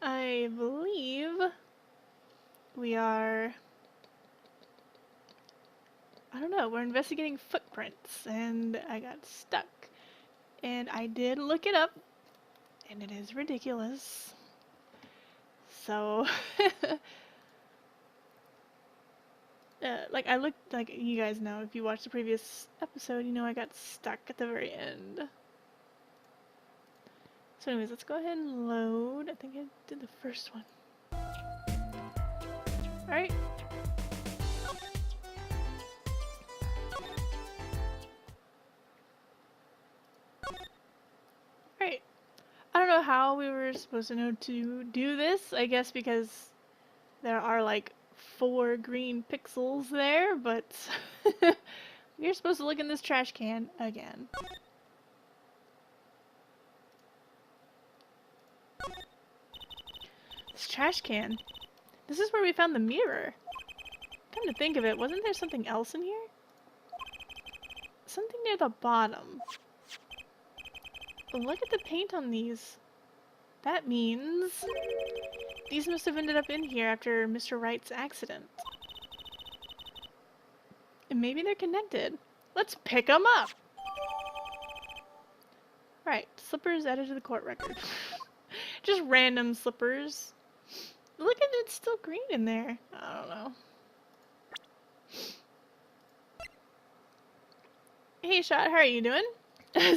I believe we are... I don't know, we're investigating footprints, and I got stuck. And I did look it up, and it is ridiculous. So, like, I looked, like, you guys know, if you watched the previous episode, you know I got stuck at the very end. So anyways, let's go ahead and load. I think I did the first one. Alright. Alright. I don't know how we were supposed to know to do this. I guess because there are like 4 green pixels there, but we're supposed to look in this trash can again. This trash can. This is where we found the mirror. Come to think of it, wasn't there something else in here? Something near the bottom. Look at the paint on these. That means these must have ended up in here after Mr. Wright's accident. And maybe they're connected. Let's pick them up! Right, slippers added to the court record. Just random slippers. Look at it, it's still green in there. I don't know. Hey Shot, how are you doing?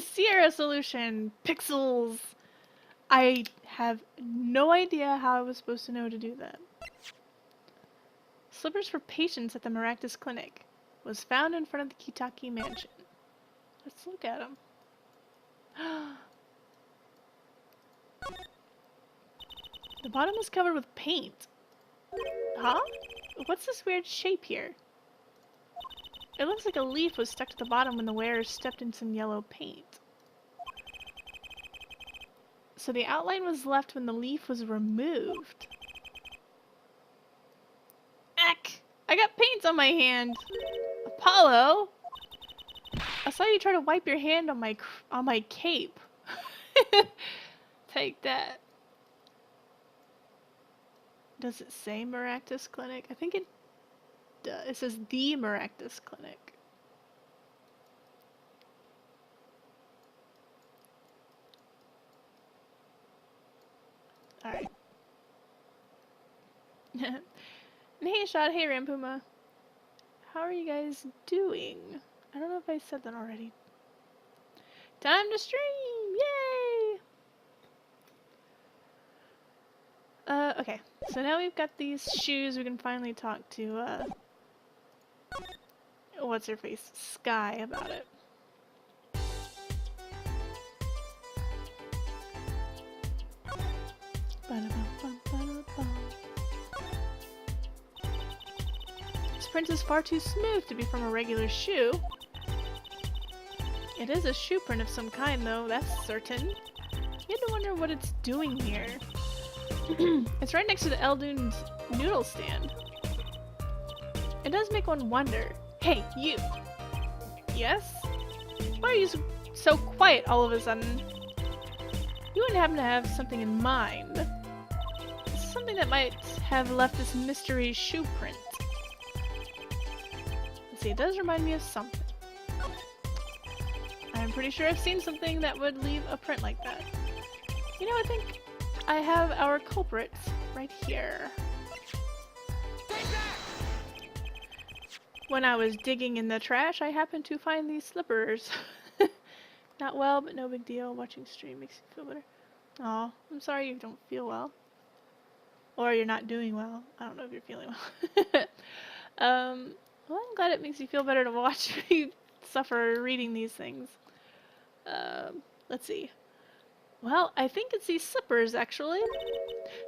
Sierra solution, pixels. I have no idea how I was supposed to know to do that. Slippers for patients at the Maractus Clinic was found in front of the Kitaki mansion. Let's look at them. The bottom is covered with paint. Huh? What's this weird shape here? It looks like a leaf was stuck to the bottom when the wearer stepped in some yellow paint. So the outline was left when the leaf was removed. Eck! I got paint on my hand! Apollo! I saw you try to wipe your hand on my cape. Take that. Does it say Maractus Clinic? I think it does. It says the Maractus Clinic. Alright. Hey Shot, hey Rampuma. How are you guys doing? I don't know if I said that already. Time to stream! Yay! Okay. So now we've got these shoes, we can finally talk to, what's her face? Sky about it. This print is far too smooth to be from a regular shoe. It is a shoe print of some kind, though, that's certain. You have to wonder what it's doing here. It's right next to the Eldoon's noodle stand. It does make one wonder. Hey, you! Yes? Why are you so quiet all of a sudden? You wouldn't happen to have something in mind. Something that might have left this mystery shoe print. Let's see, it does remind me of something. I'm pretty sure I've seen something that would leave a print like that. You know, I think I have our culprits right here. When I was digging in the trash, I happened to find these slippers. Not well, but no big deal. Watching stream makes you feel better. Aw, I'm sorry you don't feel well. Or you're not doing well. I don't know if you're feeling well. Well, I'm glad it makes you feel better to watch me suffer reading these things. Let's see. Well, I think it's these slippers, actually.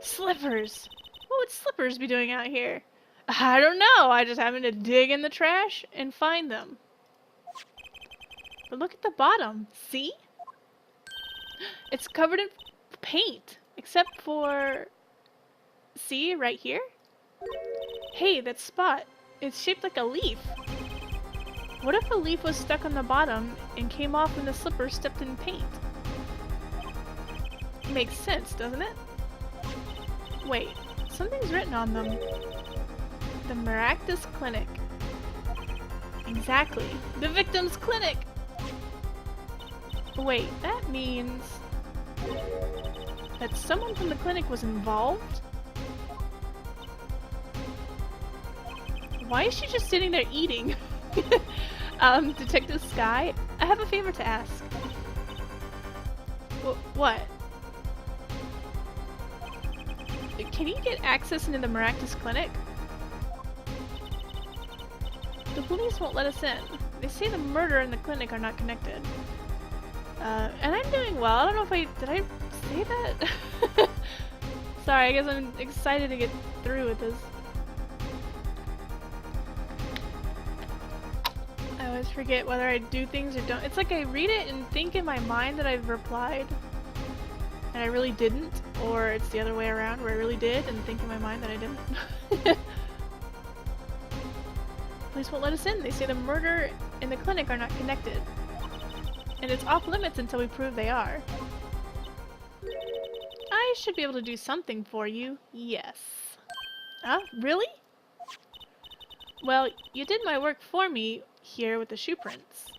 Slippers! What would slippers be doing out here? I don't know. I just happened to dig in the trash and find them. But look at the bottom. See? It's covered in paint. Except for... See, right here? Hey, that spot. It's shaped like a leaf. What if a leaf was stuck on the bottom and came off when the slipper stepped in paint? Makes sense, doesn't it? Wait, something's written on them. The Maractus Clinic. Exactly. The victim's clinic! Wait, that means that someone from the clinic was involved? Why is she just sitting there eating? Detective Skye, I have a favor to ask. What? Can you get access into the Maractus Clinic? The police won't let us in. They say the murder and the clinic are not connected. And I'm doing well. I don't know if did I say that? Sorry, I guess I'm excited to get through with this. I always forget whether I do things or don't. It's like I read it and think in my mind that I've replied, and I really didn't, or it's the other way around where I really did and think in my mind that I didn't. Police won't let us in. They say the murder and the clinic are not connected. And it's off limits until we prove they are. I should be able to do something for you. Yes. Really? Well, you did my work for me here with the shoe prints.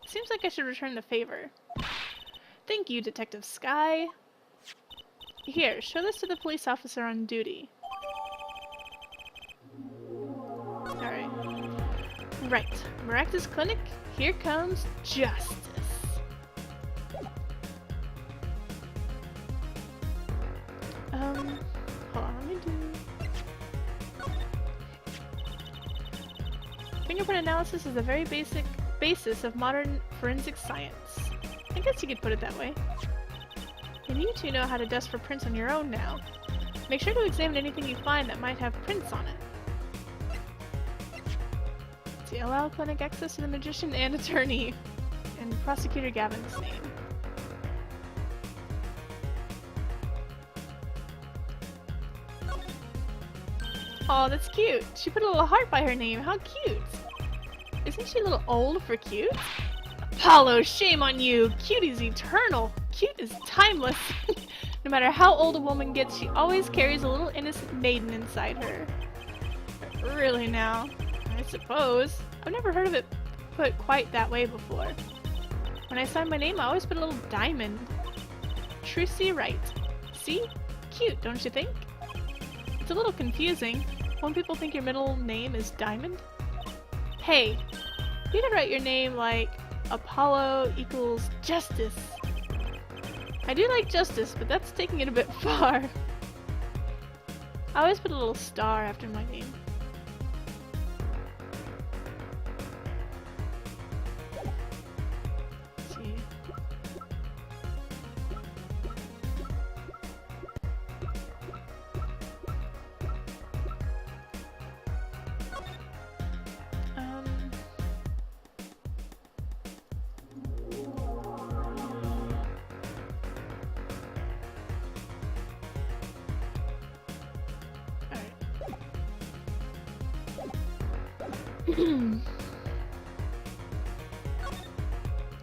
Seems like I should return the favor. Thank you, Detective Skye. Here, show this to the police officer on duty. Alright. Right. Maractus Clinic, here comes justice. Hold on, let me do... Fingerprint analysis is the very basic basis of modern forensic science. I guess you could put it that way. And you two know how to dust for prints on your own now. Make sure to examine anything you find that might have prints on it. See, allow clinic access to the magician and attorney. And Prosecutor Gavin's name. Oh, that's cute. She put a little heart by her name. How cute. Isn't she a little old for cute? Apollo, shame on you. Cute is eternal. Cute is timeless. No matter how old a woman gets, she always carries a little innocent maiden inside her. Really now? I suppose. I've never heard of it put quite that way before. When I sign my name, I always put a little diamond. Trucy Wright. See? Cute, don't you think? It's a little confusing. When people think your middle name is Diamond? Hey, you could write your name like Apollo equals Justice. I do like justice, but that's taking it a bit far. I always put a little star after my name. Let's see.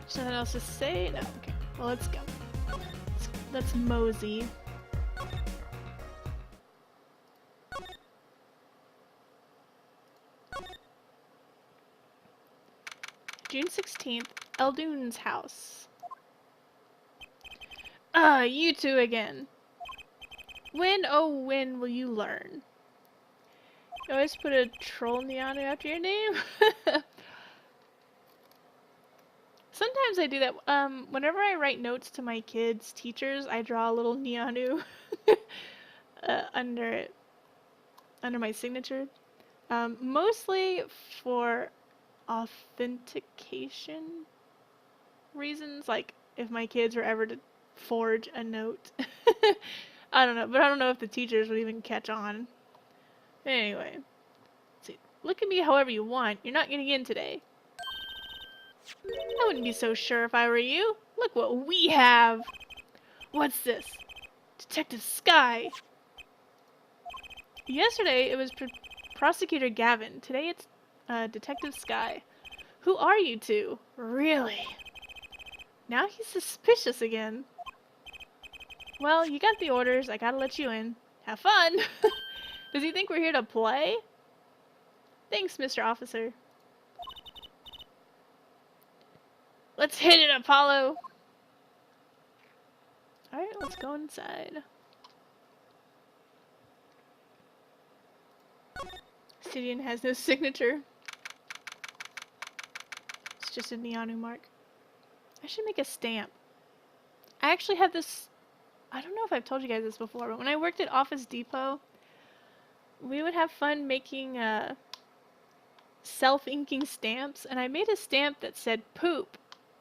Something else to say? No. Okay. Well, let's go. Let's mosey. June 16th, Eldune's house. You two again. When, oh when will you learn? You always put a troll Nianu after your name? Sometimes I do that. Whenever I write notes to my kids' teachers, I draw a little Nianu under my signature. Mostly for authentication reasons, like if my kids were ever to forge a note. I don't know, but I don't know if the teachers would even catch on. Anyway, see, look at me however you want. You're not getting in today. I wouldn't be so sure if I were you. Look what we have. What's this? Detective Skye. Yesterday it was Prosecutor Gavin. Today it's Detective Skye. Who are you two? Really? Now he's suspicious again. Well, you got the orders. I gotta let you in. Have fun! Does he think we're here to play? Thanks, Mr. Officer. Let's hit it, Apollo! Alright, let's go inside. Obsidian has no signature. It's just a neon mark. I should make a stamp. I actually have this... I don't know if I've told you guys this before, but when I worked at Office Depot, we would have fun making self-inking stamps, and I made a stamp that said poop,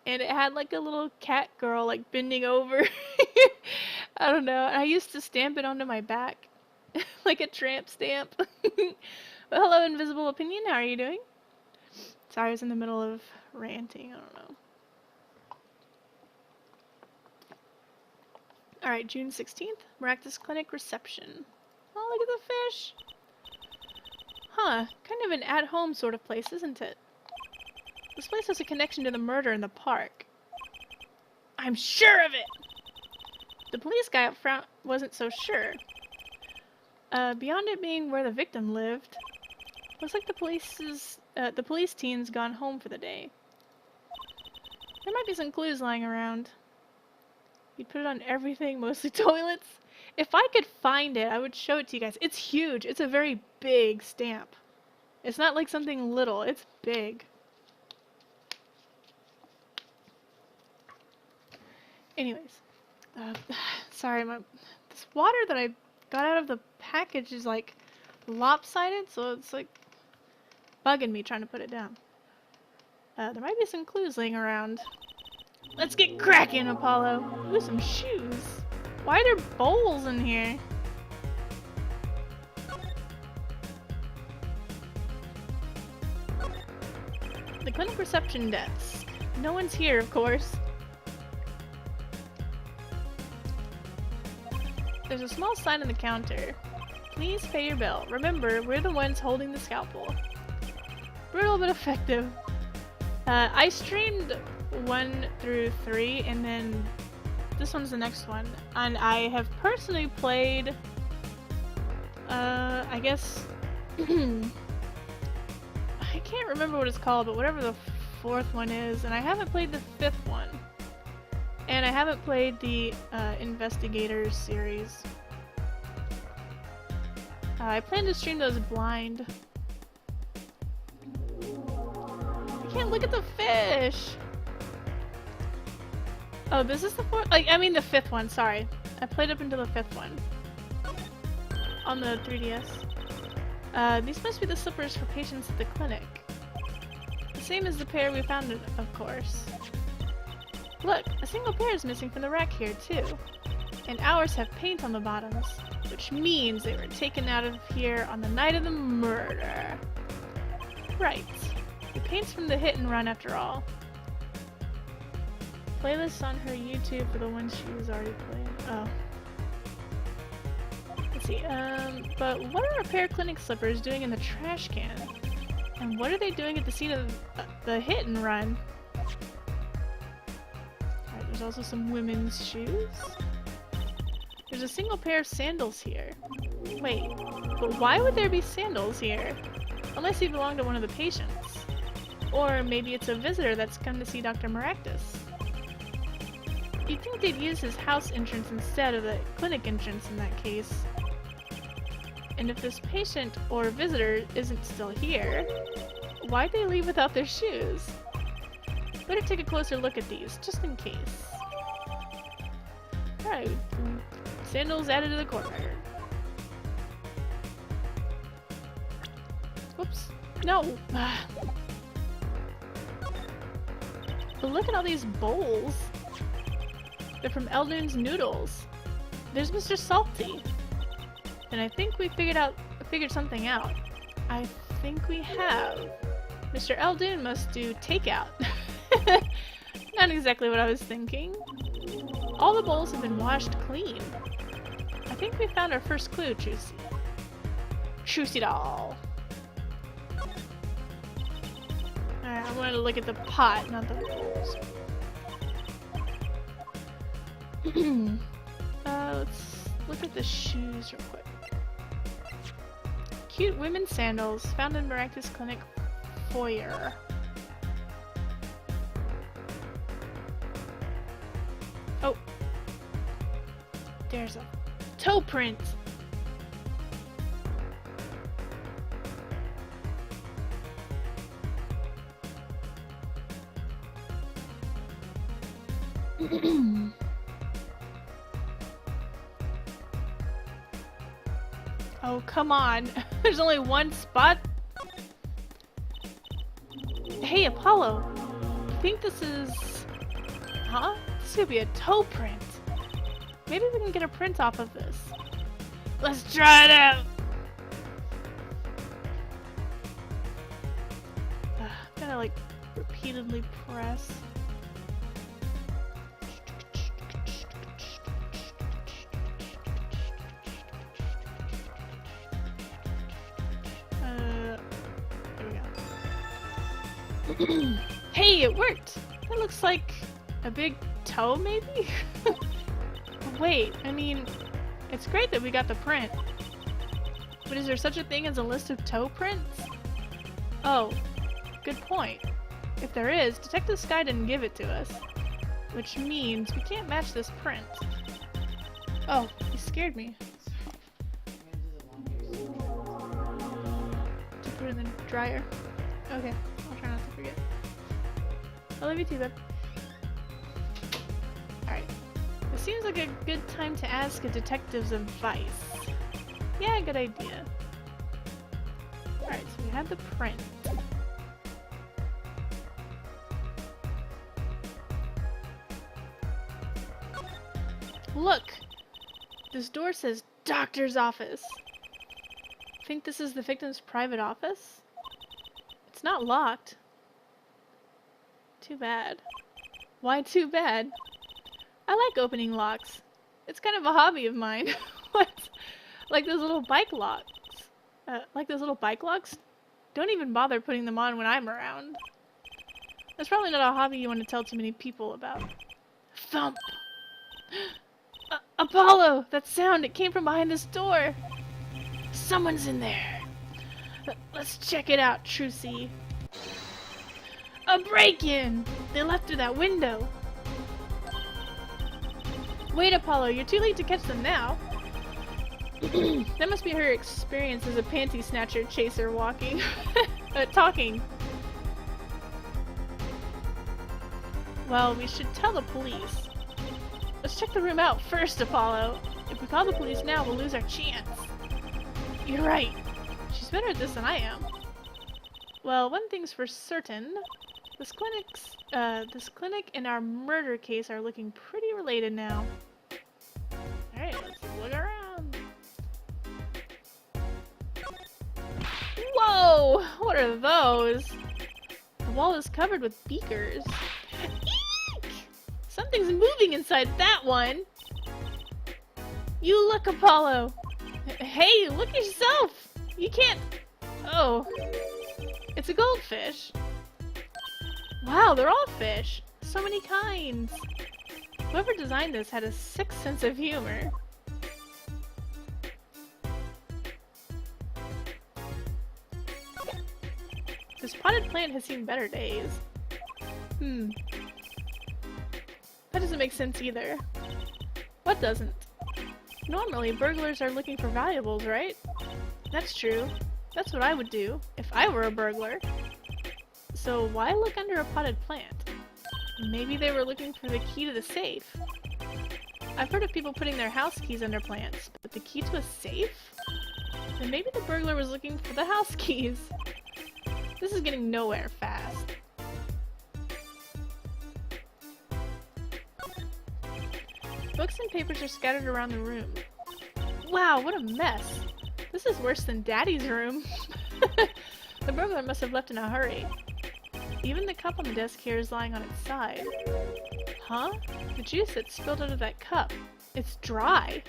and it had like a little cat girl like bending over. I don't know, and I used to stamp it onto my back like a tramp stamp. Well, hello, Invisible Opinion, how are you doing? Sorry, I was in the middle of ranting, I don't know. Alright, June 16th, Maractus Clinic reception. Oh, look at the fish! Huh, kind of an at-home sort of place, isn't it? This place has a connection to the murder in the park. I'm sure of it! The police guy up front wasn't so sure. Beyond it being where the victim lived, looks like the police team's gone home for the day. There might be some clues lying around. You'd put it on everything, mostly toilets. If I could find it, I would show it to you guys. It's huge. It's a very big stamp. It's not like something little. It's big. Anyways. Sorry, this water that I got out of the package is like lopsided, so it's like bugging me trying to put it down. There might be some clues laying around. Let's get cracking, Apollo. Ooh, some shoes. Why are there bowls in here? The clinic reception desk. No one's here, of course. There's a small sign on the counter. Please pay your bill. Remember, we're the ones holding the scalpel. Brutal but effective. I streamed 1 through 3, and then this one's the next one. And I have personally played, I guess, I can't remember what it's called, but whatever the 4th one is, and I haven't played the 5th one. And I haven't played the Investigators series. I plan to stream those blind. I can't look at the fish! Oh, this is the 4th? I mean the 5th one, sorry. I played up until the 5th one. On the 3DS. These must be the slippers for patients at the clinic. The same as the pair we found, of course. Look, a single pair is missing from the rack here, too. And ours have paint on the bottoms, which means they were taken out of here on the night of the murder. Right. The paint's from the hit and run after all. Playlist on her YouTube for the ones she was already playing. Oh. Let's see, but what are a pair of clinic slippers doing in the trash can? And what are they doing at the scene of the hit and run? Alright, there's also some women's shoes. There's a single pair of sandals here. Wait, but why would there be sandals here? Unless he belonged to one of the patients. Or maybe it's a visitor that's come to see Dr. Maractus. You'd think they'd use his house entrance instead of the clinic entrance in that case. And if this patient or visitor isn't still here, why'd they leave without their shoes? Better take a closer look at these, just in case. Alright, sandals added to the corner. Whoops. No! But look at all these bowls. They're from Eldoon's Noodles. There's Mr. Salty. And I think we figured something out. I think we have. Mr. Eldoon must do takeout. Not exactly what I was thinking. All the bowls have been washed clean. I think we found our first clue, Trucy. Trucy doll. Alright, I wanted to look at the pot, not the bowls. Let's look at the shoes real quick. Cute women's sandals found in Miraculous Clinic foyer. Oh. There's a toe print. Oh, come on. There's only one spot. Hey, Apollo. I think this is... Huh? This could be a toe print. Maybe we can get a print off of this. Let's try it out! Gotta, like, repeatedly press. Hey, it worked! That looks like a big toe, maybe? Wait, I mean, it's great that we got the print. But is there such a thing as a list of toe prints? Oh, good point. If there is, Detective Sky didn't give it to us. Which means we can't match this print. Oh, you scared me. To put it in the dryer. Okay. I'll try not to forget. I love you too, babe. Alright. It seems like a good time to ask a detective's advice. Yeah, good idea. Alright, so we have the print. Look! This door says doctor's office. Think this is the victim's private office? It's not locked. Too bad. Why too bad? I like opening locks. It's kind of a hobby of mine. What? Like those little bike locks. Don't even bother putting them on when I'm around. That's probably not a hobby you want to tell too many people about. Thump! Apollo! That sound, it came from behind this door! Someone's in there! Let's check it out, Trucy. A break-in! They left through that window! Wait, Apollo, you're too late to catch them now. That must be her experience as a panty snatcher chaser walking. Talking. Well, we should tell the police. Let's check the room out first, Apollo. If we call the police now, we'll lose our chance. You're right. She's better at this than I am. Well, one thing's for certain. This clinic and our murder case are looking pretty related now. Alright, let's look around. Whoa! What are those? The wall is covered with beakers. Eek! Something's moving inside that one! You look, Apollo! Hey, look yourself! You can't... Oh. It's a goldfish. Wow, they're all fish. So many kinds. Whoever designed this had a sick sense of humor. This potted plant has seen better days. That doesn't make sense either. What doesn't? Normally, burglars are looking for valuables, right? That's true. That's what I would do, if I were a burglar. So why look under a potted plant? Maybe they were looking for the key to the safe. I've heard of people putting their house keys under plants, but the key to a safe? Then maybe the burglar was looking for the house keys. This is getting nowhere fast. Books and papers are scattered around the room. Wow, what a mess! This is worse than Daddy's room. The burglar must have left in a hurry. Even the cup on the desk here is lying on its side. Huh? The juice that spilled out of that cup. It's dry.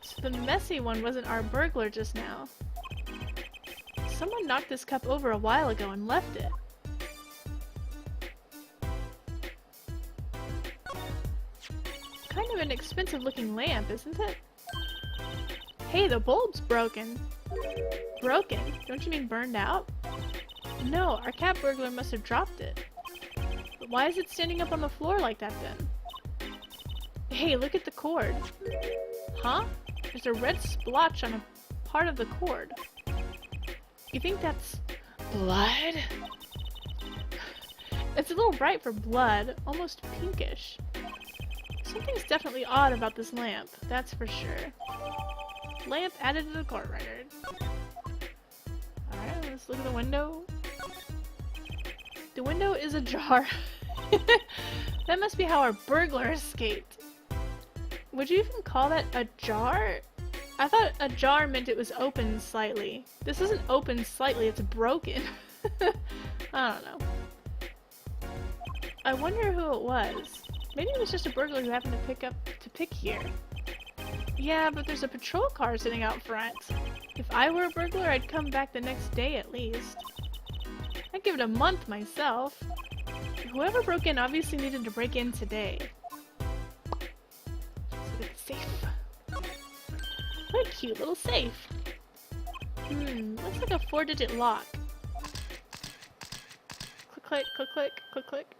So the messy one wasn't our burglar just now. Someone knocked this cup over a while ago and left it. Kind of an expensive looking lamp, isn't it? Hey, the bulb's broken. Broken? Don't you mean burned out? No, our cat burglar must have dropped it. But why is it standing up on the floor like that then? Hey, look at the cord. Huh? There's a red splotch on a part of the cord. You think that's blood? It's a little bright for blood, almost pinkish. Something's definitely odd about this lamp, that's for sure. Lamp added to the court record. Alright, let's look at the window. The window is ajar. That must be how our burglar escaped. Would you even call that a jar? I thought a jar meant it was open slightly. This isn't open slightly, it's broken. I don't know. I wonder who it was. Maybe it was just a burglar who happened to pick here. Yeah, but there's a patrol car sitting out front. If I were a burglar, I'd come back the next day at least. I'd give it a month myself. Whoever broke in obviously needed to break in today. Let's look at the safe. What a cute little safe. Looks like a 4-digit lock. Click, click, click, click, click, click.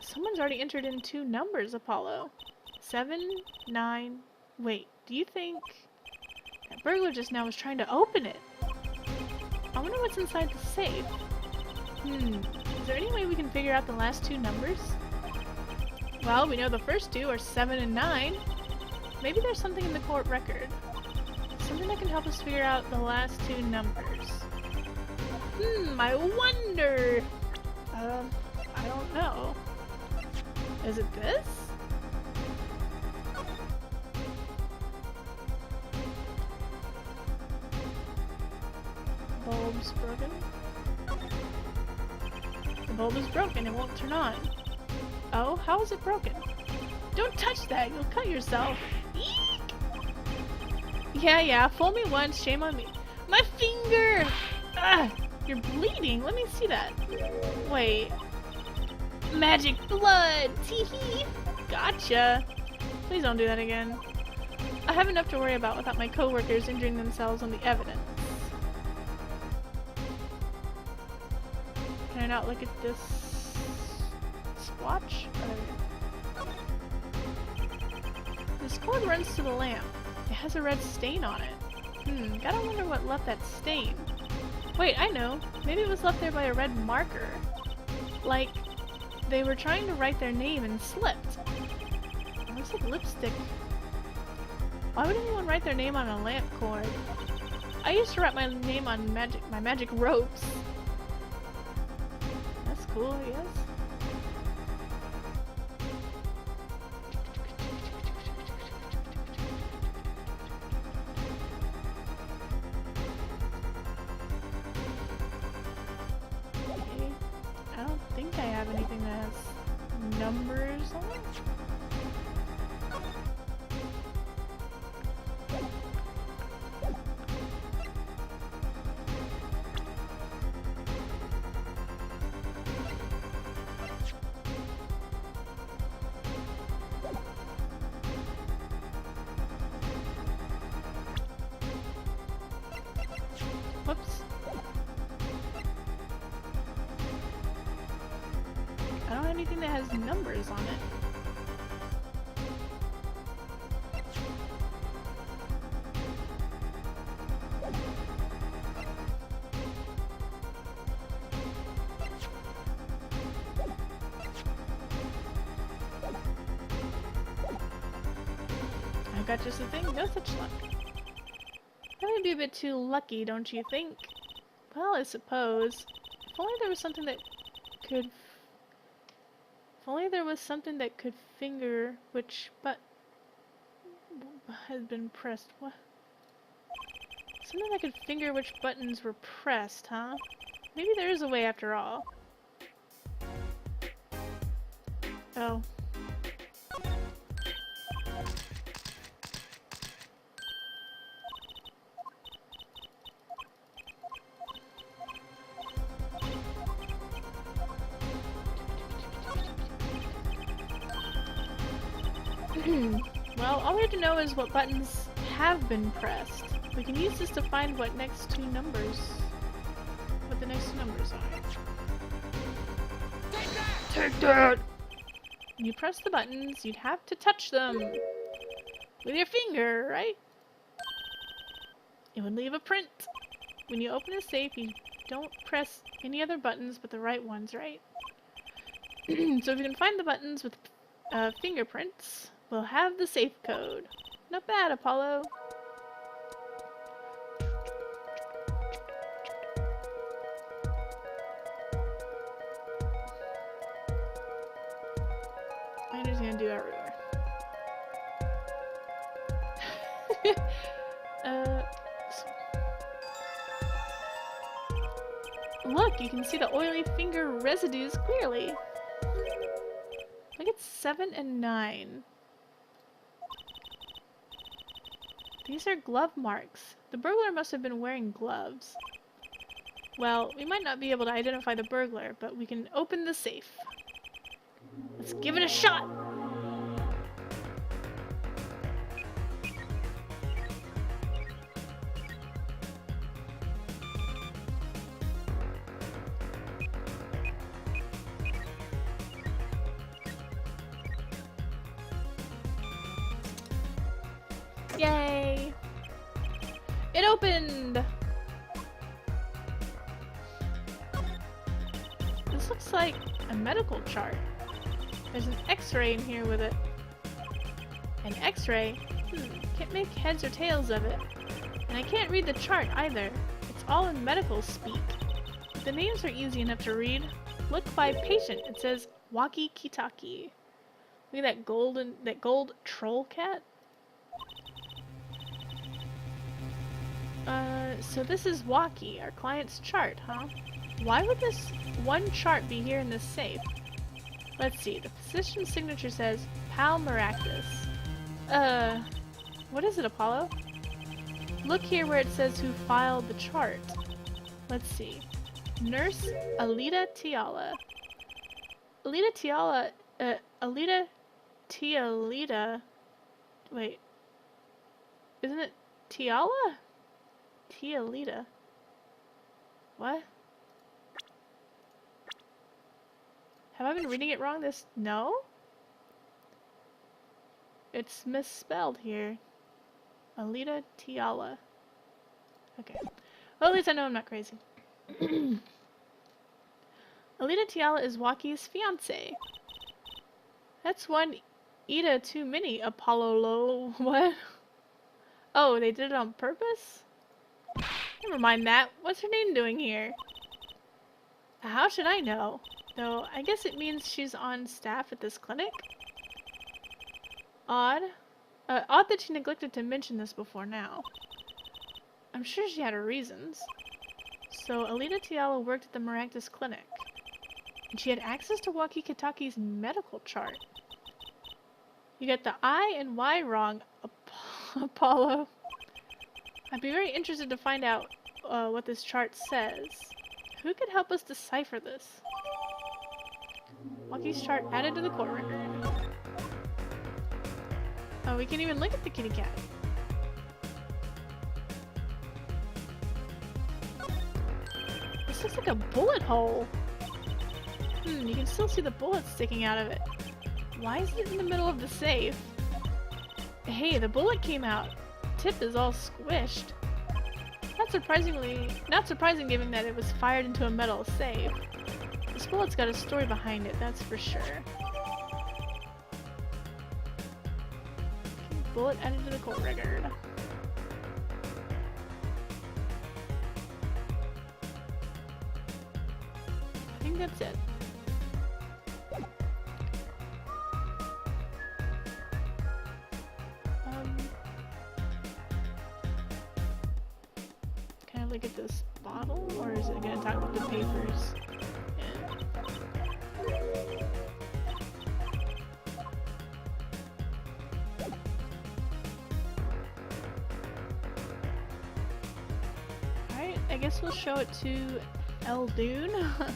Someone's already entered in 2 numbers, Apollo. 7, 9... Wait, do you think... That burglar just now was trying to open it? I wonder what's inside the safe. Is there any way we can figure out the last 2 numbers? Well, we know the first 2 are 7 and 9. Maybe there's something in the court record. Something that can help us figure out the last 2 numbers. I wonder... I don't know. Is it this? Bulb's broken. The bulb is broken, it won't turn on. Oh, how is it broken? Don't touch that, you'll cut yourself. Eek! Yeah, fool me once, shame on me. My finger! Ah, you're bleeding, let me see that. Wait. Magic blood! Teehee! Gotcha! Please don't do that again. I have enough to worry about without my coworkers injuring themselves on the evidence. Can I not look at this splotch? This cord runs to the lamp. It has a red stain on it. Gotta wonder what left that stain. Wait, I know. Maybe it was left there by a red marker. Like, they were trying to write their name and slipped. It looks like lipstick. Why would anyone write their name on a lamp cord? I used to write my name on my magic ropes. That's cool, I guess. Okay. I don't think I have anything that has numbers on it. Whoops. I don't have anything that has numbers on it. I've got just the thing, no such luck. That would be a bit too lucky, don't you think? Well, I suppose. If only there was something that could... If only there was something that could finger which has been pressed. What? Something that could finger which buttons were pressed, huh? Maybe there is a way after all. Oh. Well, all we have to know is what buttons have been pressed. We can use this to find what the next two numbers are. Take that! When you press the buttons, you'd have to touch them with your finger, right? It would leave a print. When you open a safe, you don't press any other buttons but the right ones, right? So if you can find the buttons with fingerprints, we'll have the safe code. Not bad, Apollo. I'm just gonna do everywhere. Look, you can see the oily finger residues clearly. I think it's 7 and 9. These are glove marks. The burglar must have been wearing gloves. Well, we might not be able to identify the burglar, but we can open the safe. Let's give it a shot! Yay! It opened! This looks like a medical chart. There's an X-ray in here with it. An X-ray? Can't make heads or tails of it. And I can't read the chart either. It's all in medical speak. But the names are easy enough to read. Look by patient. It says Waki Kitaki. Look at that gold troll cat. So this is Waki, our client's chart, huh? Why would this one chart be here in this safe? Let's see, the physician's signature says Pal Maractus. What is it, Apollo? Look here where it says who filed the chart. Let's see. Nurse Alita Tiala. Alita Tialita. Wait. Isn't it Tiala? Tialita. What? Have I been reading it wrong? No? It's misspelled here. Alita Tiala. Okay. Well, at least I know I'm not crazy. Alita Tiala is Waki's fiance. That's one Ida too many, Apollo Lo. What? Oh, they did it on purpose? Never mind that. What's her name doing here? How should I know? Though, I guess it means she's on staff at this clinic? Odd. Odd that she neglected to mention this before now. I'm sure she had her reasons. So, Alita Tiala worked at the Maractus clinic. And she had access to Waki Kitaki's medical chart. You got the I and Y wrong, Apollo. I'd be very interested to find out what this chart says. Who could help us decipher this? Waki's chart added to the court record. Oh, we can even look at the kitty cat. This looks like a bullet hole. You can still see the bullets sticking out of it. Why is it in the middle of the safe? Hey, the bullet came out. Tip is all squished. Not surprising given that it was fired into a metal safe. This bullet's got a story behind it, that's for sure. Bullet added to the court record. I think that's it. Can I look at this bottle, or is it gonna talk about the papers? Alright, I guess we'll show it to Eldoon.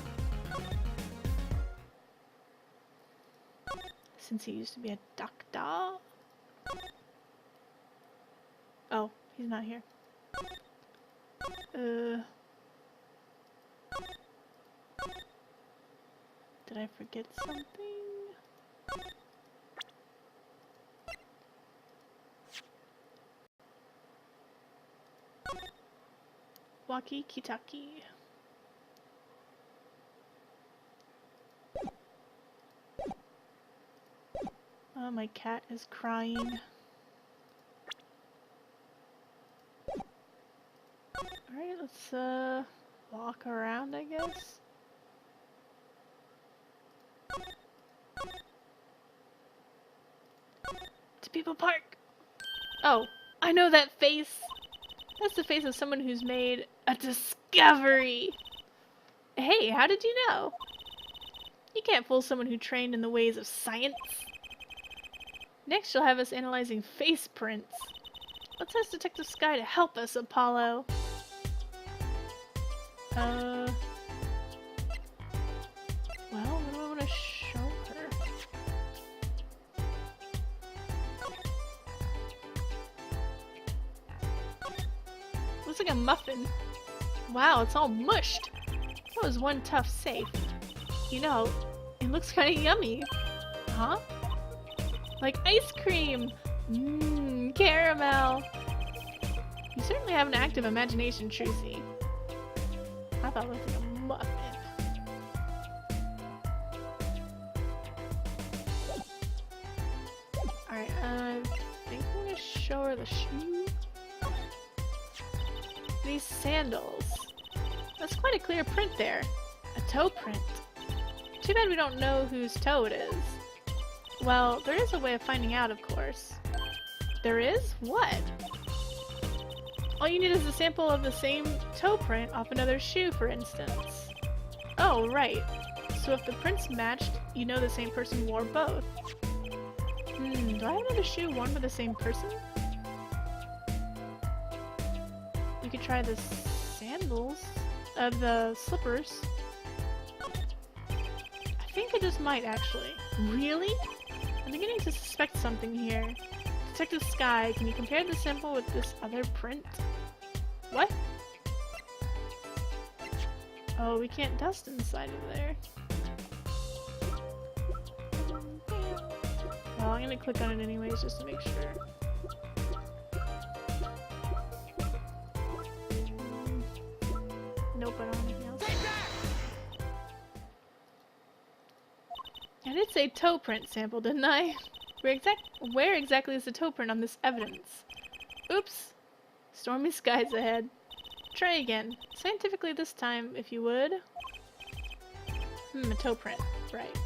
Since he used to be a doctor. Oh, he's not here. Did I forget something? Walkie-talkie. Oh, my cat is crying. Alright, let's walk around, I guess. To People Park! Oh, I know that face! That's the face of someone who's made a discovery! Hey, how did you know? You can't fool someone who trained in the ways of science. Next, you'll have us analyzing face prints. Let's ask Detective Sky to help us, Apollo. Well, what do I want to show her? Looks like a muffin. Wow, it's all mushed. That was one tough safe. You know, it looks kind of yummy. Huh? Like ice cream! Mmm, caramel! You certainly have an active imagination, Trucy. I thought it looked like a muffin. Alright, I think I'm gonna show her the shoe. These sandals. That's quite a clear print there. A toe print. Too bad we don't know whose toe it is. Well, there is a way of finding out, of course. There is? What? All you need is a sample of the same toe print off another shoe, for instance. Oh, right. So if the prints matched, you know the same person wore both. Do I have another shoe worn by the same person? We could try the sandals of the slippers. I think I just might, actually. Really? I'm beginning to suspect something here. Detective Sky, can you compare the sample with this other print? What? Oh, we can't dust inside of there. Well, I'm gonna click on it anyways just to make sure. Nope, I don't have anything else. I did say toe print sample, didn't I? Where exactly is the toe print on this evidence? Oops! Stormy skies ahead. Try again. Scientifically this time, if you would. A toe print. Right.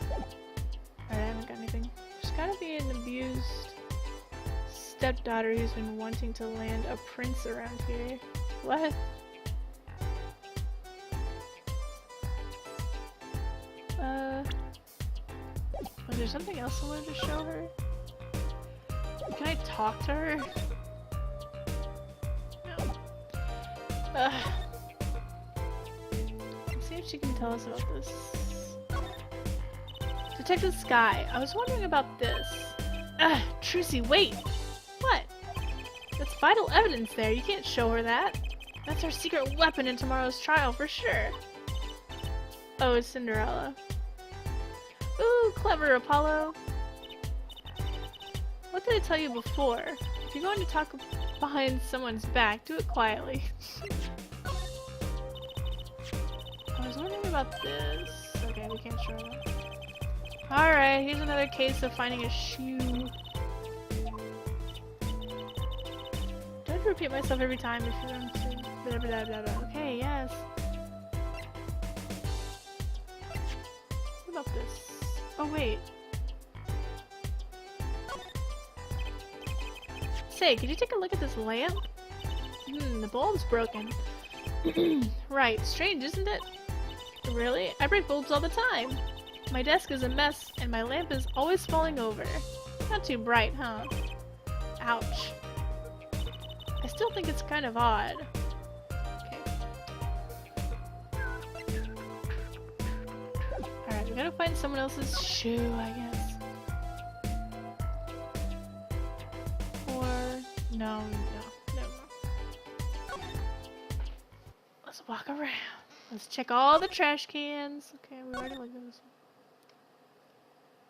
Alright, I haven't got anything. There's gotta be an abused stepdaughter who's been wanting to land a prince around here. What? Was there something else I wanted to show her? Can I talk to her? No. Let's see if she can tell us about this. Detective Sky, I was wondering about this. Trucy, wait! What? That's vital evidence there, you can't show her that. That's our secret weapon in tomorrow's trial for sure. Oh, it's Cinderella. Ooh, clever, Apollo. What did I tell you before? If you're going to talk behind someone's back, do it quietly. I was wondering about this. Okay, we can't show that. Alright, here's another case of finding a shoe. Do I have to repeat myself every time if you're going to... Blah, blah, blah, blah. Okay, yes. What about this? Oh, wait. Say, could you take a look at this lamp? The bulb's broken. Right, strange, isn't it? Really? I break bulbs all the time. My desk is a mess, and my lamp is always falling over. Not too bright, huh? Ouch. I still think it's kind of odd. Alright, we gotta find someone else's shoe, I guess. Or... no, never mind. Let's walk around. Let's check all the trash cans. Okay, we already looked at this one.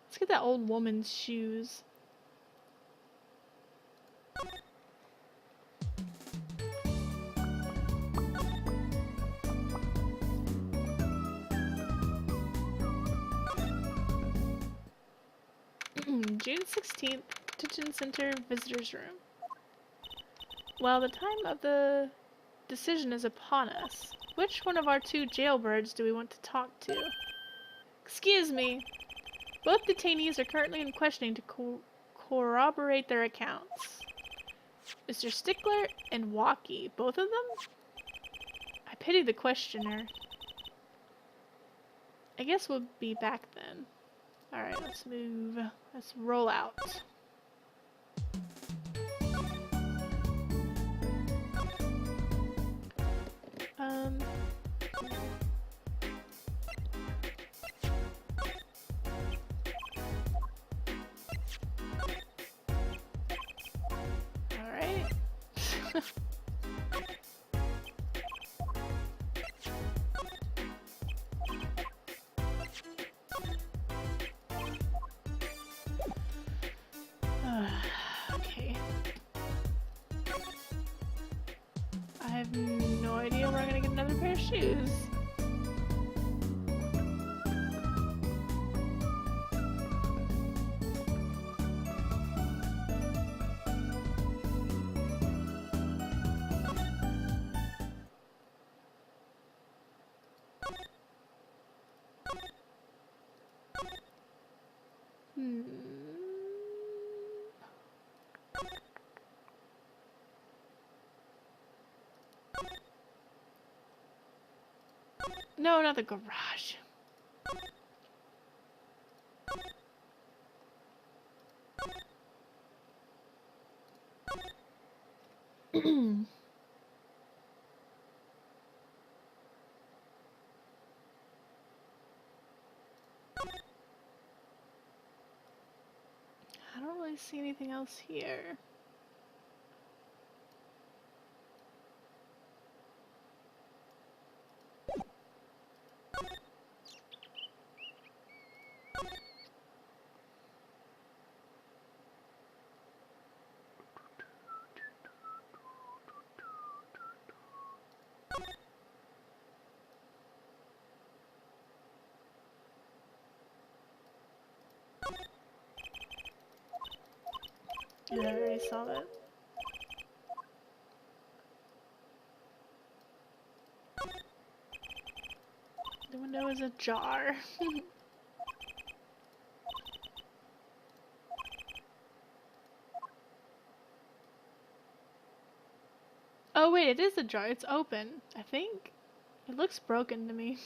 Let's get that old woman's shoes. June 16th, Detention Center Visitors Room. Well, the time of the decision is upon us. Which one of our two jailbirds do we want to talk to? Excuse me. Both detainees are currently in questioning to corroborate their accounts. Mr. Stickler and Walkie, both of them? I pity the questioner. I guess we'll be back then. Alright, let's move. Let's roll out. Alright. Okay. I have no idea where I'm gonna get another pair of shoes. No, not the garage. I don't really see anything else here. Yeah, I already saw that. The window is ajar. Oh wait, it is ajar. It's open, I think. It looks broken to me.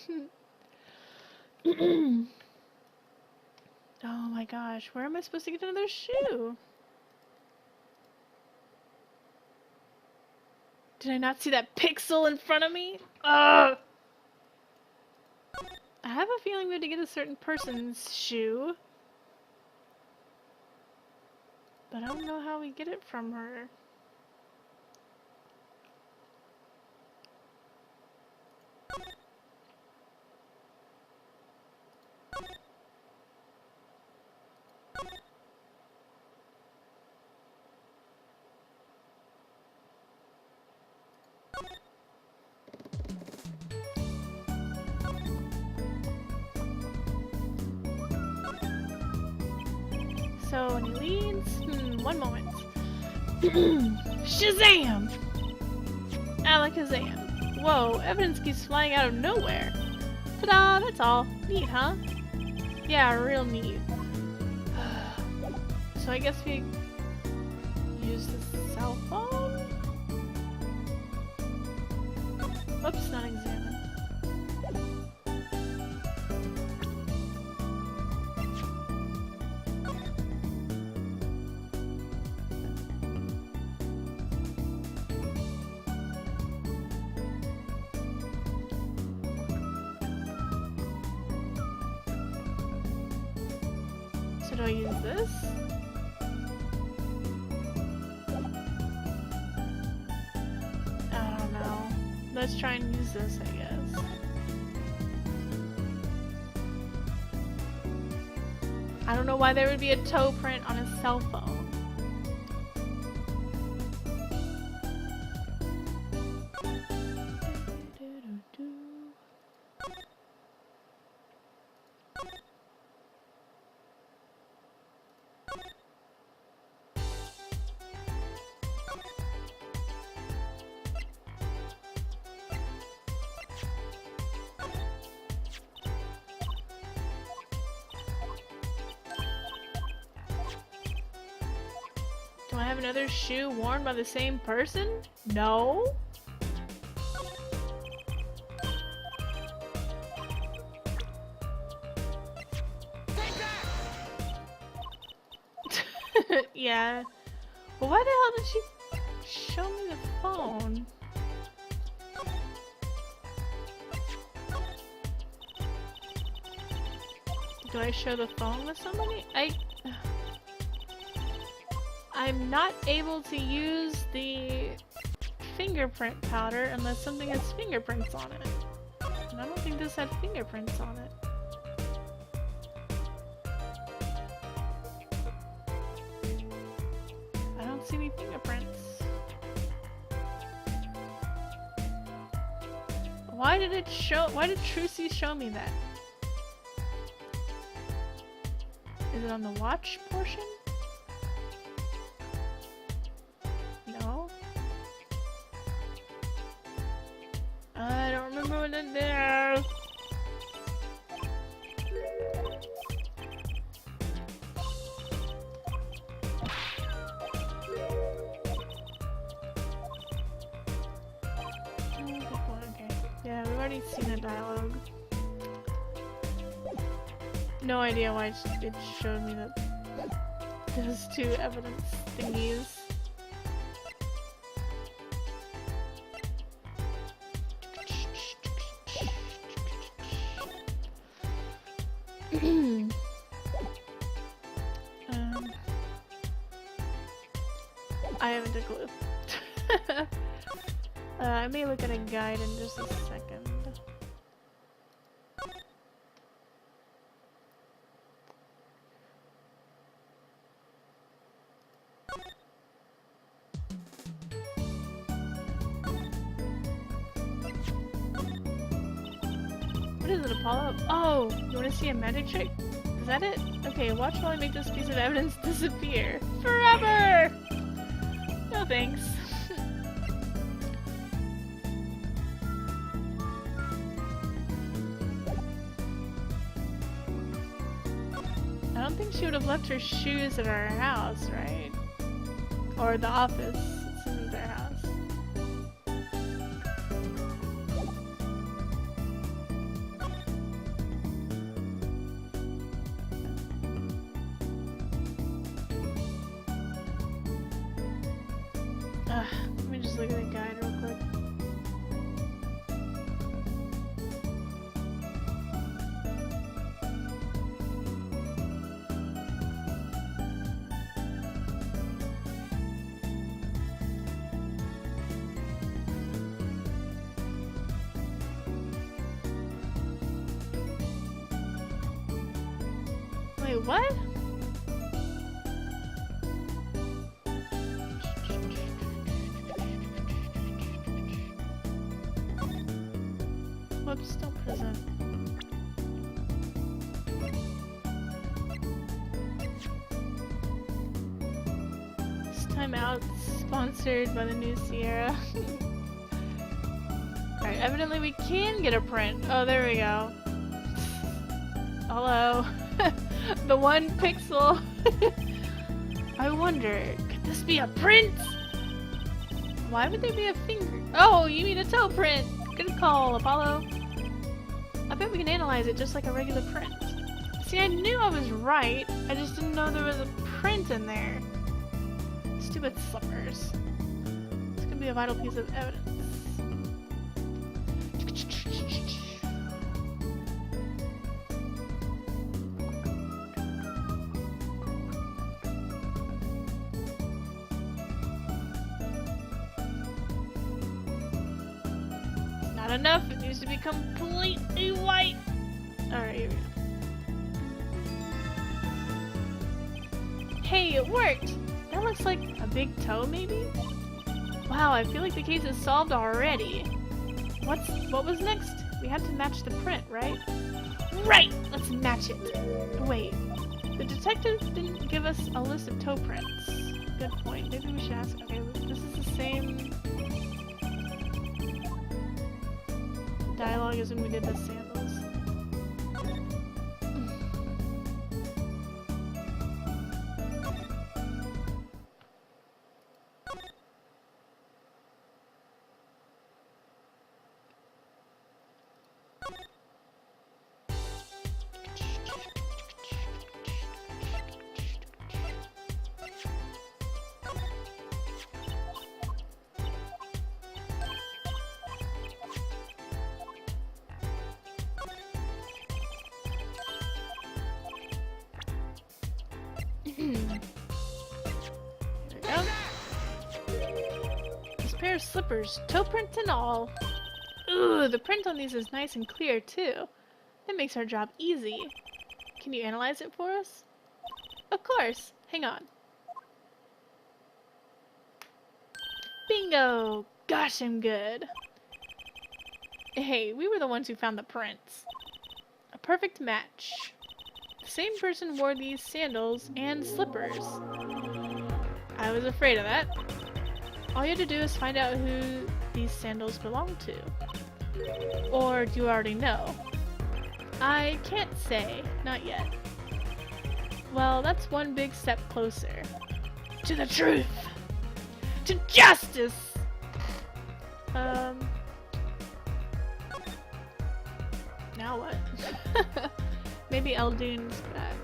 Oh my gosh, where am I supposed to get another shoe? Did I not see that pixel in front of me? Ugh! I have a feeling we had to get a certain person's shoe. But I don't know how we get it from her. So, any leads? One moment. Shazam! Alakazam. Whoa, evidence keeps flying out of nowhere. Ta-da, that's all. Neat, huh? Yeah, real neat. So I guess we use the cell phone? Oops, not examine. So do I use this? I don't know. Let's try and use this, I guess. I don't know why there would be a toe print on a cell phone. Do I have another shoe worn by the same person? No. Yeah. Well, why the hell did she show me the phone? Do I show the phone with somebody? I'm not able to use the fingerprint powder unless something has fingerprints on it. And I don't think this had fingerprints on it. I don't see any fingerprints. Why did Trucy show me that? Is it on the watch portion? No. I don't remember what it is. Okay. Yeah, we've already seen the dialogue. No idea why it showed me that those two evidence thingies. I haven't a clue. I may look at a guide in just a second. What is it, Apollo? Oh, you want to see a magic trick? Is that it? Okay, watch while I make this piece of evidence disappear. Forever! No thanks. I don't think she would have left her shoes at our house, right? Or the office. This isn't their house. Let me just look at the guide real quick. Wait, what? Whoops, don't present. This time out, sponsored by the new Sierra. Alright, evidently we can get a print. Oh, there we go. Hello. The 1 pixel. I wonder, could this be a print? Why would there be a finger? Oh, you mean a toe print. Good call, Apollo. I bet we can analyze it just like a regular print. See, I knew I was right. I just didn't know there was a print in there. Stupid slippers. This could be a vital piece of evidence. enough. It needs to be completely white. Alright, here we go. Hey, it worked! That looks like a big toe, maybe? Wow, I feel like the case is solved already. What was next? We had to match the print, right? Right! Let's match it! Wait, the detective didn't give us a list of toe prints. Good point. Maybe we should ask. Okay, this is the same dialogue as when we did the sandals. There we go. This pair of slippers, toe print and all. Ooh, the print on these is nice and clear too. That makes our job easy. Can you analyze it for us? Of course. Hang on. Bingo! Gosh, I'm good. Hey, we were the ones who found the prints. A perfect match. The same person wore these sandals and slippers. I was afraid of that. All you have to do is find out who these sandals belong to. Or do you already know? I can't say. Not yet. Well, that's one big step closer. To the truth! To justice! Now what? Maybe Eldune's back.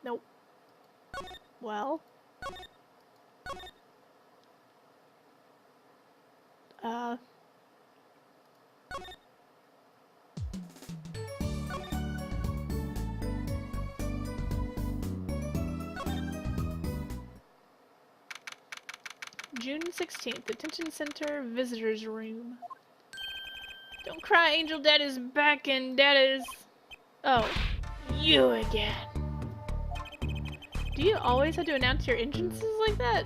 Nope. Well. June 16th, Detention Center Visitors Room. Don't cry, Angel Dad is back and Dad is... Oh, you again. Do you always have to announce your entrances like that?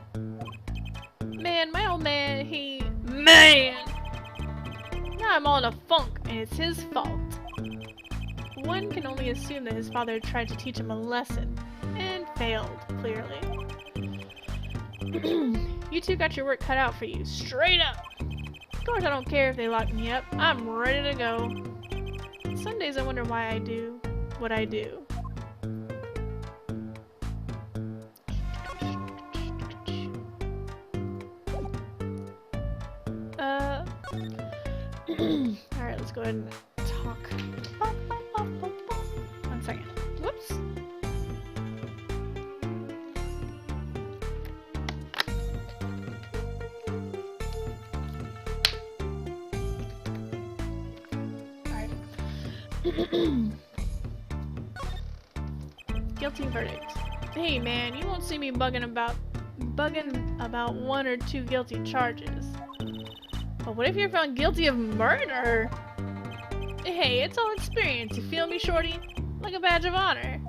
Man, my old man, Man! Now I'm all in a funk, and it's his fault. One can only assume that his father tried to teach him a lesson, and failed, clearly. You two got your work cut out for you, straight up! Of course I don't care if they lock me up, I'm ready to go. Some days I wonder why I do what I do. Alright, let's go ahead and talk. One second. Whoops. Guilty verdict. Hey man, you won't see me bugging about one or two guilty charges. But what if you're found guilty of murder? Hey, it's all experience, you feel me, shorty? Like a badge of honor.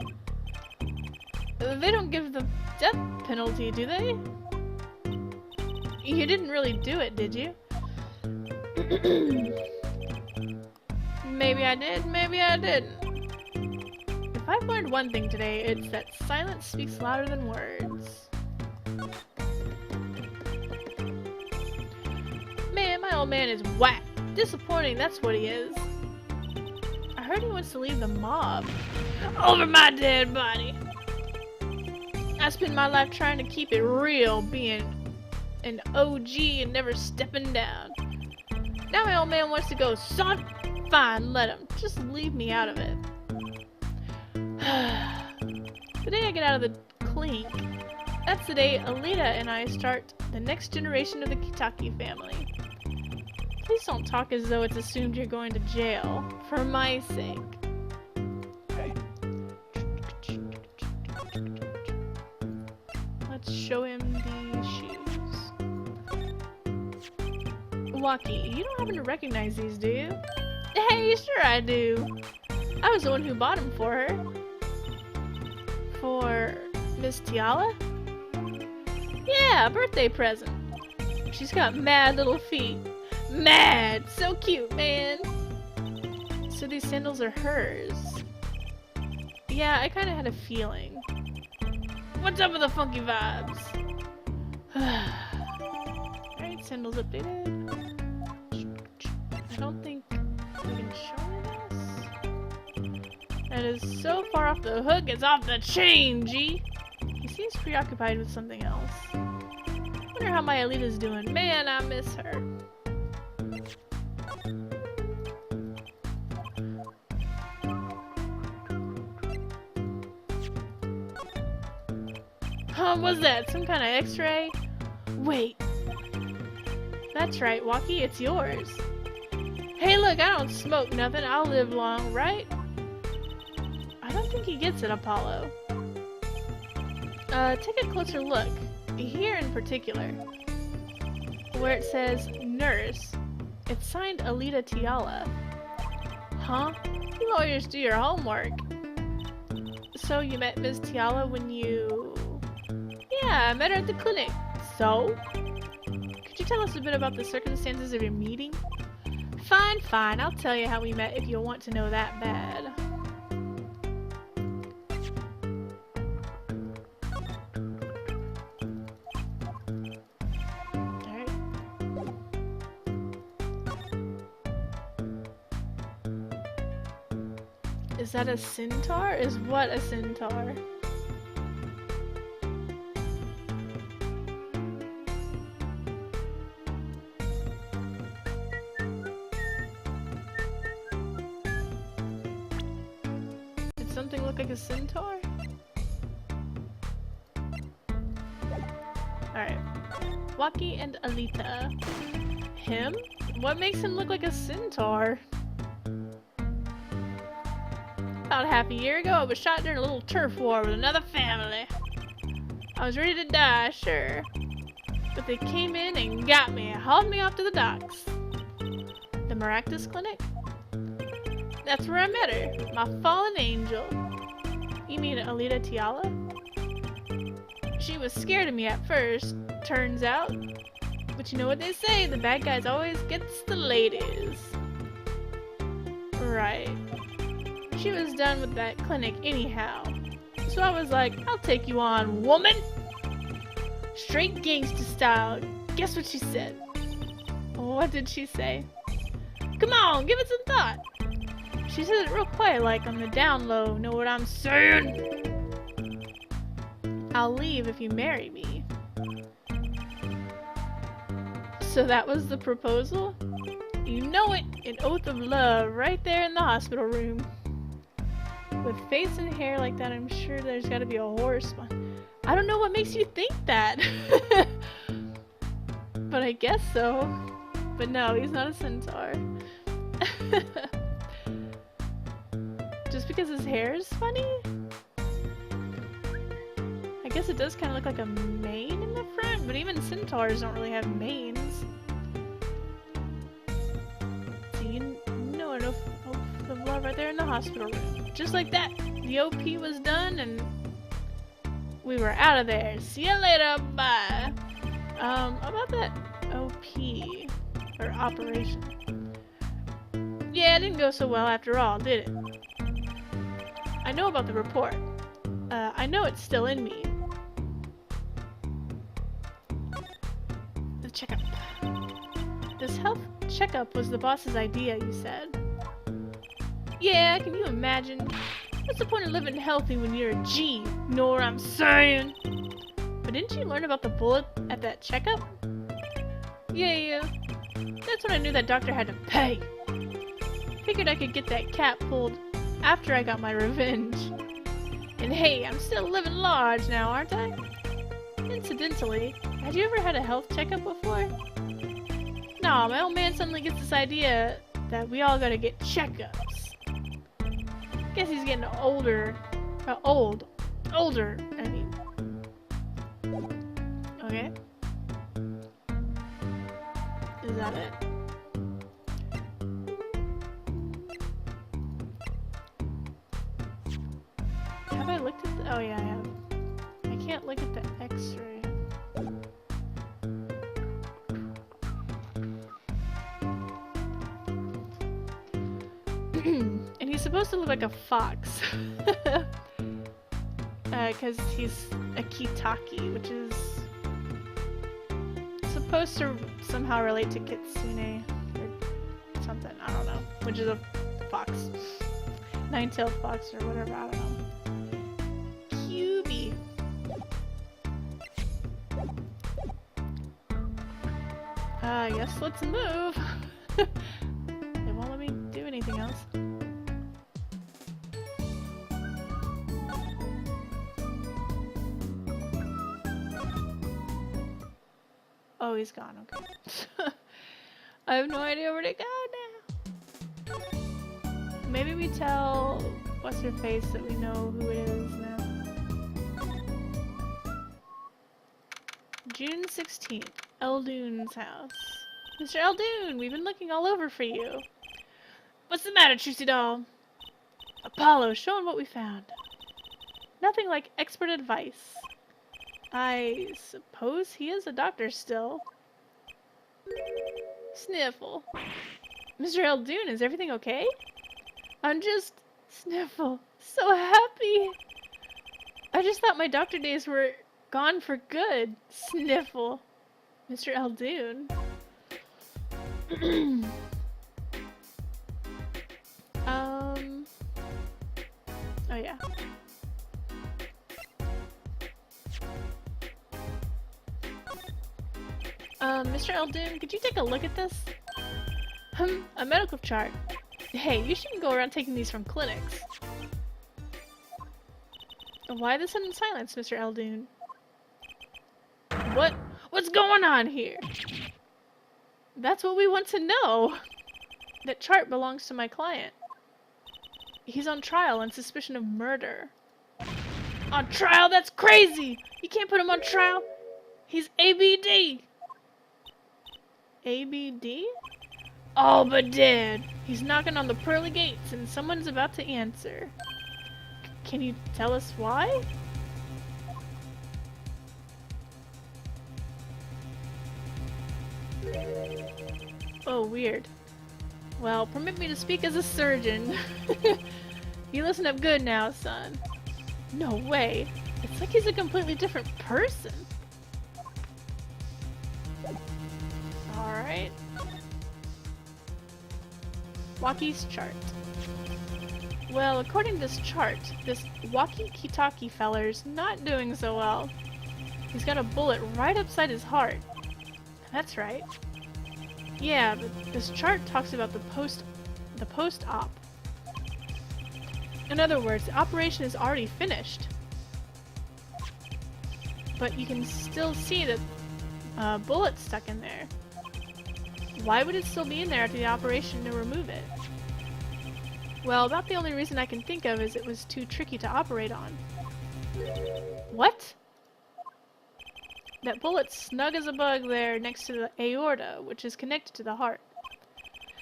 They don't give the death penalty, do they? You didn't really do it, did you? Maybe I did, maybe I didn't. If I've learned one thing today, it's that silence speaks louder than words. Man, my old man is whack. Disappointing, that's what he is. I heard he wants to leave the mob. Over my dead body! I spent my life trying to keep it real, being an OG and never stepping down. Now my old man wants to go soft. Fine, let him. Just leave me out of it. The day I get out of the clink, that's the day Alita and I start the next generation of the Kitaki family. Please don't talk as though it's assumed you're going to jail. For my sake. Waki, you don't happen to recognize these, do you? Hey, sure I do. I was the one who bought them for her. For Miss Tiala? Yeah, a birthday present. She's got mad little feet. Mad! So cute, man! So these sandals are hers. Yeah, I kinda had a feeling. What's up with the funky vibes? Alright, sandals updated. I don't think we can show me this. That is so far off the hook, it's off the chain, G! He seems preoccupied with something else. Wonder how my Alita's doing. Man, I miss her. What's that? Some kind of x-ray? Wait. That's right, Waki, it's yours. Hey look, I don't smoke nothing. I'll live long, right? I don't think he gets it, Apollo. Take a closer look. Here in particular. Where it says nurse. It's signed Alita Tiala. Huh? You lawyers do your homework. So you met Ms. Tiala when you... Yeah, I met her at the clinic. So? Could you tell us a bit about the circumstances of your meeting? Fine, fine. I'll tell you how we met if you want to know that bad. Alright. Is that a centaur? Is what a centaur? Something look like a centaur? Alright. Waki and Alita. Him? What makes him look like a centaur? About half a year ago, I was shot during a little turf war with another family. I was ready to die, sure. But they came in and got me and hauled me off to the docks. The Maractus Clinic? That's where I met her, my fallen angel. You mean Alita Tiala? She was scared of me at first, turns out. But you know what they say, the bad guys always gets the ladies. Right. She was done with that clinic anyhow. So I was like, I'll take you on, woman! Straight gangsta style. Guess what she said? What did she say? Come on, give it some thought. She said it real quiet, like on the down low, know what I'm saying? I'll leave if you marry me. So that was the proposal? You know it, an oath of love right there in the hospital room. With face and hair like that, I'm sure there's gotta be a horse. I don't know what makes you think that. But I guess so. But no, he's not a centaur. Just because his hair is funny? I guess it does kind of look like a mane in the front, but even centaurs don't really have manes. So you know an oath of love right there in the hospital room. Just like that, the OP was done and we were out of there. See you later, bye. About that OP, or operation. Yeah, it didn't go so well after all, did it? I know about the report. I know it's still in me. The checkup. This health checkup was the boss's idea, you said. Yeah, can you imagine? What's the point of living healthy when you're a G? Know what I'm saying? But didn't you learn about the bullet at that checkup? Yeah. That's when I knew that doctor had to pay. Figured I could get that cap pulled after I got my revenge. And hey, I'm still living large now, aren't I? Incidentally, had you ever had a health checkup before? No, my old man suddenly gets this idea that we all gotta get checkups. Guess he's getting older. Older, I mean. Okay. Is that it? have I looked at the... Oh yeah, I have. I can't look at the x-ray. And he's supposed to look like a fox. Because he's a Kitaki, which is supposed to somehow relate to Kitsune or something, I don't know. Which is a fox. Nine-tailed fox or whatever, I don't know. Cubie. I guess let's move. They won't let me do anything else. Oh, he's gone, okay. I have no idea where to go now. Maybe we tell what's her face that we know who it is now. June 16th, Eldune's house. Mr. Eldoon, we've been looking all over for you. What's the matter, Trusty Doll? Apollo, show him what we found. Nothing like expert advice. I suppose he is a doctor still. Sniffle. Mr. Eldoon, is everything okay? I'm just... Sniffle. So happy. I just thought my doctor days were gone for good. Sniffle. Mr. Eldoon. Oh yeah. Mr. Eldoon, could you take a look at this? A medical chart. Hey, you shouldn't go around taking these from clinics. Why the sudden silence, Mr. Eldoon? What's going on here? That's what we want to know. That chart belongs to my client. He's on trial on suspicion of murder. On trial? That's crazy! You can't put him on trial. He's ABD. ABD? All but dead. He's knocking on the pearly gates and someone's about to answer. Can you tell us why? Oh, weird. Well, permit me to speak as a surgeon. You listen up good now, son. No way. It's like he's a completely different person. Alright. Waki's chart. Well, according to this chart, this Waki Kitaki feller's not doing so well. He's got a bullet right upside his heart. That's right. Yeah, but this chart talks about the post-op. In other words, the operation is already finished. But you can still see that bullet stuck in there. Why would it still be in there after the operation to remove it? Well, about the only reason I can think of is it was too tricky to operate on. What? That bullet's snug as a bug there next to the aorta, which is connected to the heart.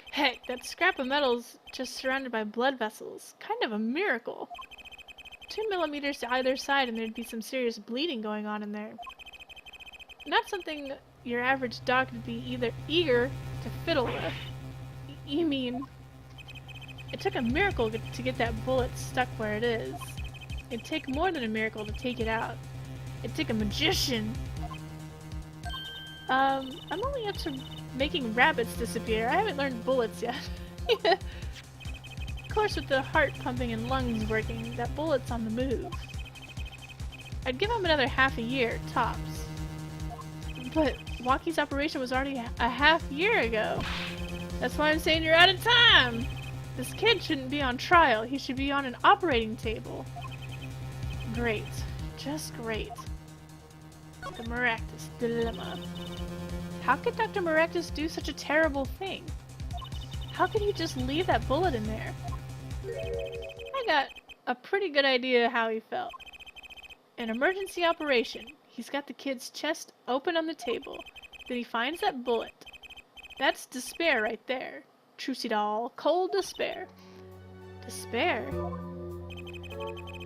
Heck, that scrap of metal's just surrounded by blood vessels. Kind of a miracle. 2 millimeters to either side and there'd be some serious bleeding going on in there. Not something your average doc would be either eager to fiddle with. You mean... It took a miracle to get that bullet stuck where it is. It'd take more than a miracle to take it out. It'd take a magician. I'm only up to making rabbits disappear. I haven't learned bullets yet. Of course, with the heart pumping and lungs working, that bullet's on the move. I'd give him another half a year, tops. But Waki's operation was already a half year ago. That's why I'm saying you're out of time! This kid shouldn't be on trial. He should be on an operating table. Great. Just great. The Maractus Dilemma. How could Dr. Maractus do such a terrible thing? How could he just leave that bullet in there? I got a pretty good idea how he felt. An emergency operation. He's got the kid's chest open on the table. Then he finds that bullet. That's despair right there. Trusty Doll. Cold despair. Despair?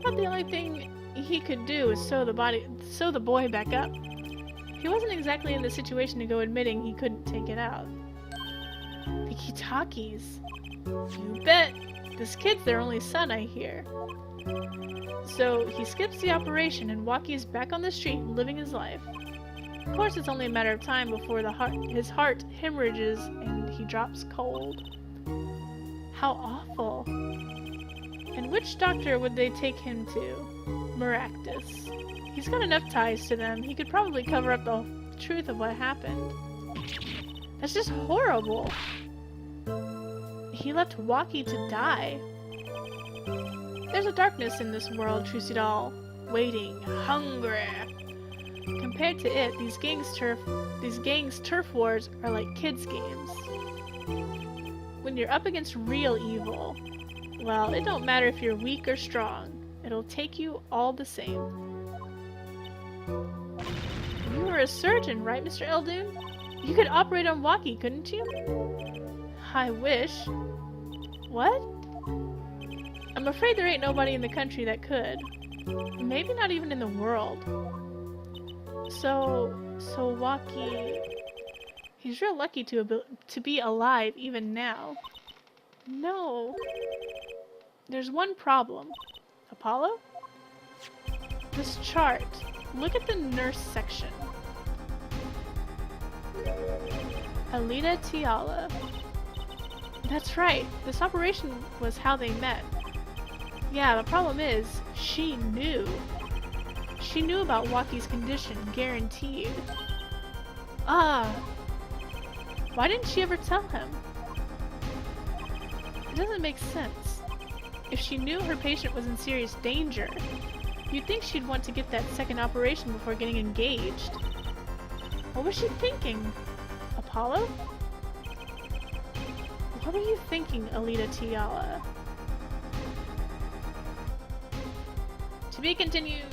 But the only thing he could do is sew the boy back up. He wasn't exactly in the situation to go admitting he couldn't take it out. The Kitakis. You bet. This kid's their only son, I hear. So he skips the operation and Waki's back on the street living his life. Of course, it's only a matter of time before his heart hemorrhages and he drops cold. How awful. And which doctor would they take him to? Maractus. He's got enough ties to them. He could probably cover up the truth of what happened. That's just horrible. He left Waki to die. There's a darkness in this world, Trucidal. Waiting, hungry. Compared to it, these gangs' turf wars are like kids' games. When you're up against real evil, well, it don't matter if you're weak or strong. It'll take you all the same. You were a surgeon, right, Mr. Eldoon? You could operate on Waki, couldn't you? I wish. What? I'm afraid there ain't nobody in the country that could. Maybe not even in the world. So Waki... He's real lucky to be alive even now. No. There's one problem. Apollo? This chart. Look at the nurse section. Alita Tiala. That's right. This operation was how they met. Yeah, the problem is, she knew. She knew about Waki's condition, guaranteed. Why didn't she ever tell him? It doesn't make sense. If she knew her patient was in serious danger, you'd think she'd want to get that second operation before getting engaged. What was she thinking? Apollo? What were you thinking, Alita Tiala? To be continued.